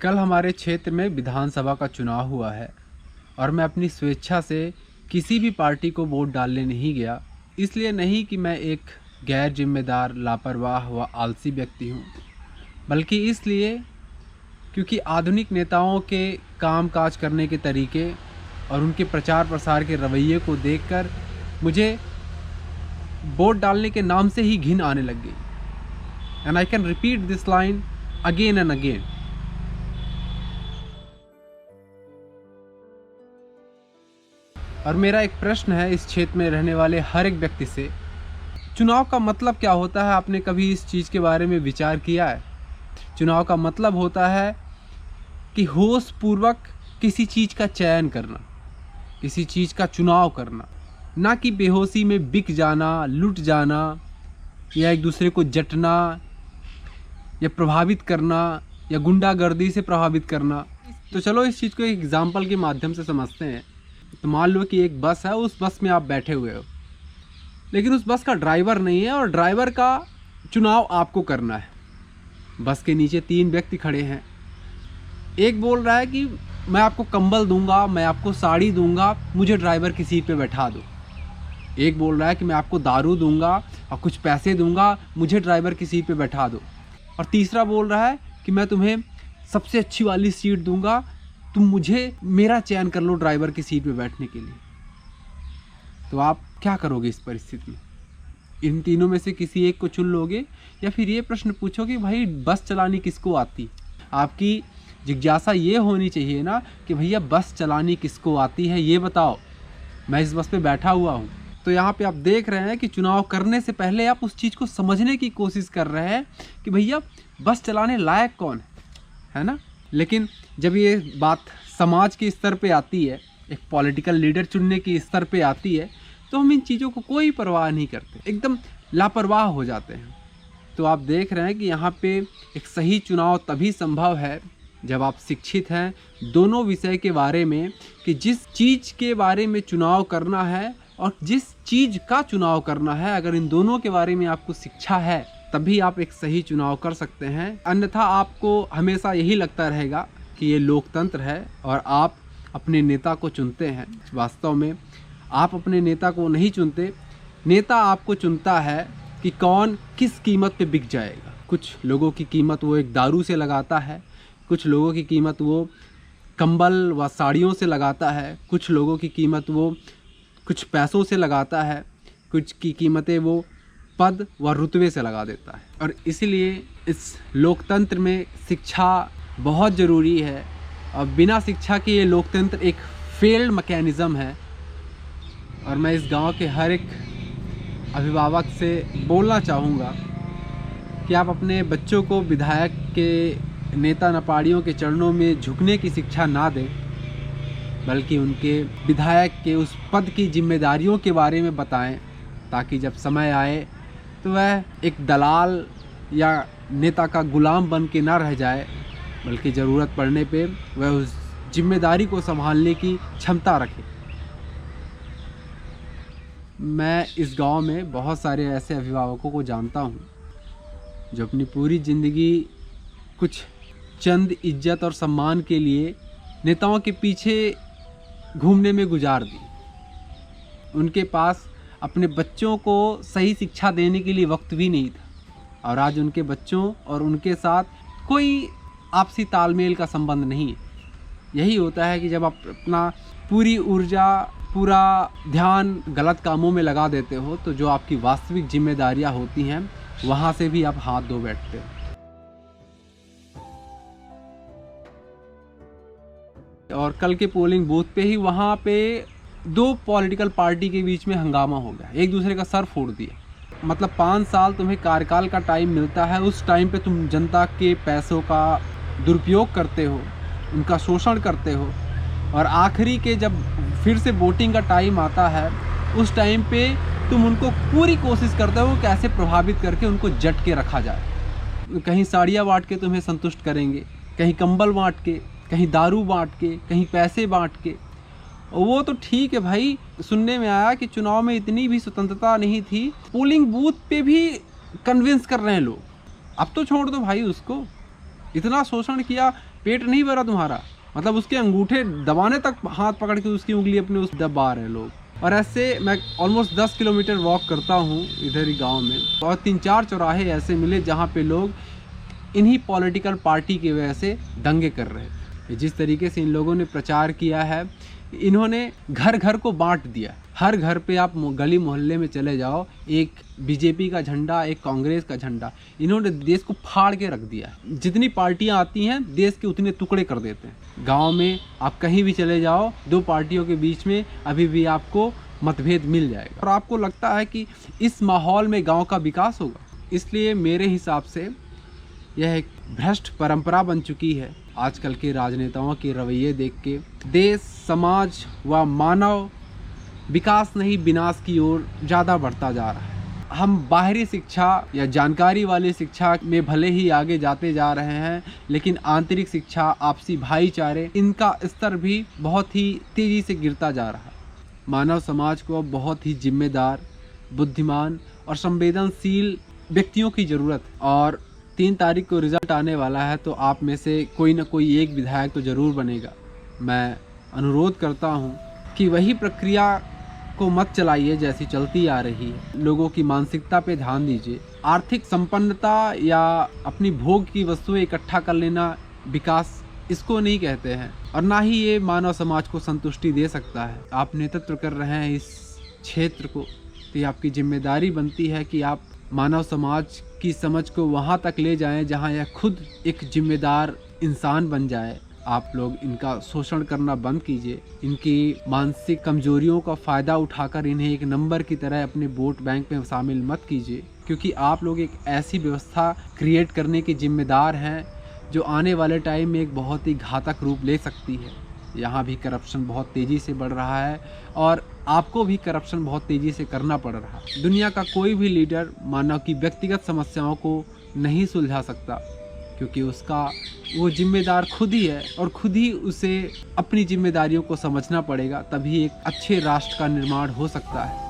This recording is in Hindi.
कल हमारे क्षेत्र में विधानसभा का चुनाव हुआ है और मैं अपनी स्वेच्छा से किसी भी पार्टी को वोट डालने नहीं गया। इसलिए नहीं कि मैं एक गैर जिम्मेदार, लापरवाह व आलसी व्यक्ति हूँ, बल्कि इसलिए क्योंकि आधुनिक नेताओं के कामकाज करने के तरीके और उनके प्रचार प्रसार के रवैये को देखकर मुझे वोट डालने के नाम से ही घिन आने लग गई। And I can repeat this line again and again. और मेरा एक प्रश्न है इस क्षेत्र में रहने वाले हर एक व्यक्ति से, चुनाव का मतलब क्या होता है? आपने कभी इस चीज़ के बारे में विचार किया है? चुनाव का मतलब होता है कि होश पूर्वक किसी चीज़ का चयन करना, किसी चीज़ का चुनाव करना, ना कि बेहोशी में बिक जाना, लुट जाना या एक दूसरे को जटना या प्रभावित करना या गुंडागर्दी से प्रभावित करना। तो चलो इस चीज़ को एक एग्जाम्पल के माध्यम से समझते हैं। तो मान लो कि एक बस है, उस बस में आप बैठे हुए हो, लेकिन उस बस का ड्राइवर नहीं है और ड्राइवर का चुनाव आपको करना है। बस के नीचे 3 व्यक्ति खड़े हैं। एक बोल रहा है कि मैं आपको कंबल दूंगा, मैं आपको साड़ी दूंगा, मुझे ड्राइवर की सीट पे बैठा दो। एक बोल रहा है कि मैं आपको दारू दूंगा और कुछ पैसे दूंगा, मुझे ड्राइवर की सीट पे बैठा दो। और तीसरा बोल रहा है कि मैं तुम्हें सबसे अच्छी वाली सीट दूंगा, तुम मुझे मेरा चयन कर लो ड्राइवर की सीट पे बैठने के लिए। तो आप क्या करोगे इस परिस्थिति में? इन तीनों में से किसी एक को चुन लोगे या फिर ये प्रश्न पूछोगे भाई बस चलानी किसको आती? आपकी जिज्ञासा ये होनी चाहिए ना कि भैया बस चलानी किसको आती है, ये बताओ, मैं इस बस पे बैठा हुआ हूँ। तो यहाँ पे आप देख रहे हैं कि चुनाव करने से पहले आप उस चीज़ को समझने की कोशिश कर रहे हैं कि भैया बस चलाने लायक कौन है ना? लेकिन जब ये बात समाज के स्तर पे आती है, एक पॉलिटिकल लीडर चुनने की स्तर पे आती है, तो हम इन चीज़ों को कोई परवाह नहीं करते, एकदम लापरवाह हो जाते हैं। तो आप देख रहे हैं कि यहाँ पे एक सही चुनाव तभी संभव है जब आप शिक्षित हैं दोनों विषय के बारे में, कि जिस चीज़ के बारे में चुनाव करना है और जिस चीज़ का चुनाव करना है, अगर इन दोनों के बारे में आपको शिक्षा है तभी आप एक सही चुनाव कर सकते हैं। अन्यथा आपको हमेशा यही लगता रहेगा कि ये लोकतंत्र है और आप अपने नेता को चुनते हैं। वास्तव में आप अपने नेता को नहीं चुनते, नेता आपको चुनता है कि कौन किस कीमत पे बिक जाएगा। कुछ लोगों की कीमत वो एक दारू से लगाता है, कुछ लोगों की कीमत वो कंबल व साड़ियों से लगाता है, कुछ लोगों की कीमत वो कुछ पैसों से लगाता है, कुछ की कीमतें वो पद व रुतबे से लगा देता है। और इसीलिए इस लोकतंत्र में शिक्षा बहुत ज़रूरी है और बिना शिक्षा के ये लोकतंत्र एक फेल्ड मैकेनिज़्म है। और मैं इस गांव के हर एक अभिभावक से बोलना चाहूँगा कि आप अपने बच्चों को विधायक के, नेता नपाड़ियों के चरणों में झुकने की शिक्षा ना दें, बल्कि उनके विधायक के उस पद की जिम्मेदारियों के बारे में बताएं, ताकि जब समय आए तो वह एक दलाल या नेता का गुलाम बन के ना रह जाए, बल्कि ज़रूरत पड़ने पे वह उस जिम्मेदारी को संभालने की क्षमता रखे। मैं इस गांव में बहुत सारे ऐसे अभिभावकों को जानता हूं जो अपनी पूरी ज़िंदगी कुछ चंद इज्जत और सम्मान के लिए नेताओं के पीछे घूमने में गुजार दी। उनके पास अपने बच्चों को सही शिक्षा देने के लिए वक्त भी नहीं था और आज उनके बच्चों और उनके साथ कोई आपसी तालमेल का संबंध नहीं है। यही होता है कि जब आप अपना पूरी ऊर्जा, पूरा ध्यान गलत कामों में लगा देते हो, तो जो आपकी वास्तविक जिम्मेदारियां होती हैं वहाँ से भी आप हाथ धो बैठते हो। और कल के पोलिंग बूथ पे ही वहाँ पे 2 पॉलिटिकल पार्टी के बीच में हंगामा हो गया, एक दूसरे का सर फोड़ दिया। मतलब 5 साल तुम्हें कार्यकाल का टाइम मिलता है, उस टाइम पे तुम जनता के पैसों का दुरुपयोग करते हो, उनका शोषण करते हो, और आखिरी के जब फिर से वोटिंग का टाइम आता है उस टाइम पे तुम उनको पूरी कोशिश करते हो कैसे प्रभावित करके उनको जट के रखा जाए। कहीं साड़ियाँ बांट के तुम्हें संतुष्ट करेंगे, कहीं कंबल बांट के, कहीं दारू बांट के, कहीं पैसे बांट के। वो तो ठीक है भाई, सुनने में आया कि चुनाव में इतनी भी स्वतंत्रता नहीं थी, पोलिंग बूथ पे भी कन्विंस कर रहे हैं लोग। अब तो छोड़ दो भाई उसको, इतना शोषण किया, पेट नहीं भरा तुम्हारा, मतलब उसके अंगूठे दबाने तक हाथ पकड़ के उसकी उंगली अपने उस दबा रहे हैं लोग। और ऐसे मैं ऑलमोस्ट 10 किलोमीटर वॉक करता हूँ इधर ही गांव में, और 3-4 चौराहे ऐसे मिले जहाँ पे लोग इन्हीं पॉलिटिकल पार्टी की वजह से दंगे कर रहे थे। जिस तरीके से इन लोगों ने प्रचार किया है, इन्होंने घर घर को बांट दिया। हर घर पे आप गली मोहल्ले में चले जाओ, एक बीजेपी का झंडा, एक कांग्रेस का झंडा, इन्होंने देश को फाड़ के रख दिया है। जितनी पार्टियां आती हैं देश के उतने टुकड़े कर देते हैं। गांव में आप कहीं भी चले जाओ, दो पार्टियों के बीच में अभी भी आपको मतभेद मिल जाएगा। और आपको लगता है कि इस माहौल में गांव का विकास होगा? इसलिए मेरे हिसाब से यह एक भ्रष्ट परंपरा बन चुकी है। आजकल के राजनेताओं के रवैये देख के देश, समाज व मानव विकास नहीं विनाश की ओर ज़्यादा बढ़ता जा रहा है। हम बाहरी शिक्षा या जानकारी वाली शिक्षा में भले ही आगे जाते जा रहे हैं, लेकिन आंतरिक शिक्षा, आपसी भाईचारे, इनका स्तर भी बहुत ही तेज़ी से गिरता जा रहा है। मानव समाज को बहुत ही जिम्मेदार, बुद्धिमान और संवेदनशील व्यक्तियों की ज़रूरत। और 3 तारीख को रिजल्ट आने वाला है, तो आप में से कोई ना कोई एक विधायक तो ज़रूर बनेगा। मैं अनुरोध करता हूँ कि वही प्रक्रिया को मत चलाइए जैसी चलती आ रही है। लोगों की मानसिकता पे ध्यान दीजिए। आर्थिक संपन्नता या अपनी भोग की वस्तुएं इकट्ठा कर लेना विकास इसको नहीं कहते हैं, और ना ही ये मानव समाज को संतुष्टि दे सकता है। आप नेतृत्व कर रहे हैं इस क्षेत्र को, तो ये आपकी जिम्मेदारी बनती है कि आप मानव समाज की समझ को वहाँ तक ले जाएं जहाँ यह खुद एक जिम्मेदार इंसान बन जाए। आप लोग इनका शोषण करना बंद कीजिए। इनकी मानसिक कमजोरियों का फ़ायदा उठाकर इन्हें एक नंबर की तरह अपने वोट बैंक में शामिल मत कीजिए, क्योंकि आप लोग एक ऐसी व्यवस्था क्रिएट करने के जिम्मेदार हैं जो आने वाले टाइम में एक बहुत ही घातक रूप ले सकती है। यहाँ भी करप्शन बहुत तेज़ी से बढ़ रहा है, और आपको भी करप्शन बहुत तेज़ी से करना पड़ रहा है। दुनिया का कोई भी लीडर मानव की व्यक्तिगत समस्याओं को नहीं सुलझा सकता, क्योंकि उसका वो जिम्मेदार खुद ही है, और खुद ही उसे अपनी जिम्मेदारियों को समझना पड़ेगा, तभी एक अच्छे राष्ट्र का निर्माण हो सकता है।